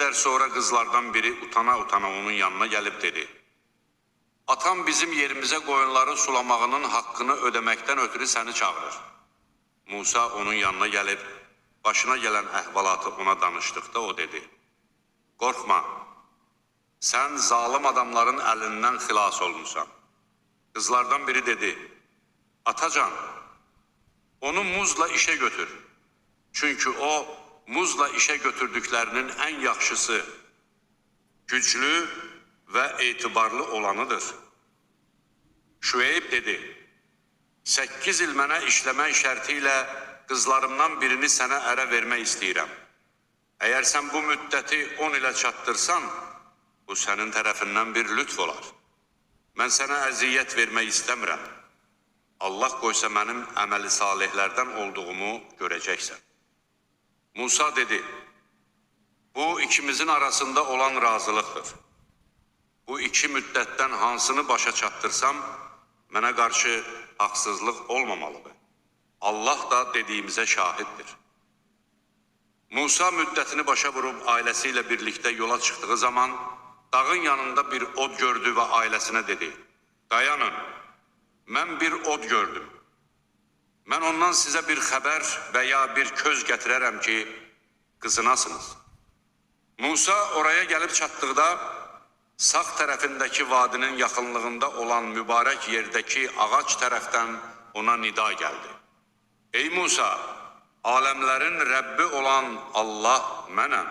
qədər sonra qızlardan biri utana-utana onun yanına gəlib dedi: "Atam bizim yerimizə qoyunları sulamağının haqqını ödəməkdən ötürü səni çağırır." Musa onun yanına gəlib, başına gələn əhvalatı ona danışdıqda o dedi: "Qorxma, sən zalim adamların əlindən xilas olmuşsan." Qızlardan biri dedi: "Atacan, onu muzla işe götür. Çünkü o muzla işe götürdüklərinin ən yaxşısı, güclü və etibarlı olanıdır." Şüeyb dedi: "8 il mənə işləmək şərti ilə qızlarımdan birini sənə ərə vermək istəyirəm. Əgər sən bu müddəti 10 ilə çatdırsan, bu sənin tərəfindən bir lütf olar. Mən sənə əziyyət vermək istəmirəm. Allah qoysa mənim əməli salihlərdən olduğumu görəcəksən." Musa dedi: "Bu ikimizin arasında olan razılıqdır. Bu iki müddətdən hansını başa çatdırsam, mənə qarşı haqsızlıq olmamalıdır. Allah da dediyimizə şahiddir." Musa müddətini başa vurub ailəsi ilə birlikdə yola çıxdığı zaman, dağın yanında bir od gördü və ailəsinə dedi: "Dayanın, mən bir od gördüm. Mən ondan sizə bir xəbər və ya bir köz gətirərəm ki, qızınasınız." Musa oraya gəlib çatdıqda, sağ tərəfindəki vadinin yaxınlığında olan mübarək yerdəki ağac tərəfdən ona nida gəldi: "Ey Musa, aləmlərin Rəbbi olan Allah mənəm.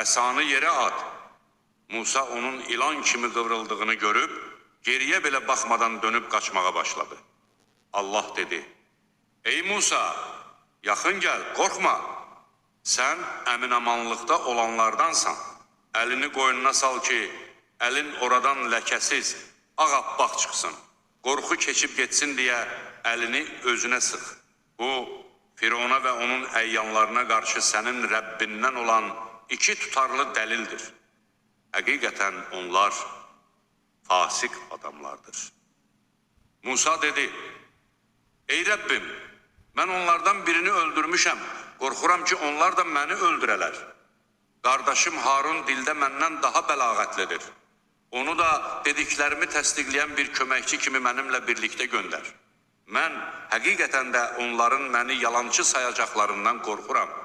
Əsanı yerə at." Musa onun ilan kimi qıvrıldığını görüb, geriyə belə baxmadan dönüb qaçmağa başladı. Allah dedi: "Ey Musa, yaxın gəl, qorxma. Sən əmin-amanlıqda olanlardansan. Əlini qoynuna sal ki, əlin oradan ləkəsiz, ağappaq çıxsın. Qorxu keçib getsin deyə əlini özünə sıx. Bu, Firavuna və onun əyyanlarına qarşı sənin Rəbbindən olan iki tutarlı dəlildir. Həqiqətən onlar fasik adamlardır." Musa dedi: "Ey Rəbbim, mən onlardan birini öldürmüşəm. Qorxuram ki, onlar da məni öldürələr. Qardaşım Harun dildə məndən daha bəlağətlidir. Onu da dediklərimi təsdiqləyən bir köməkçi kimi mənimlə birlikdə göndər. Mən həqiqətən də onların məni yalancı sayacaqlarından qorxuram."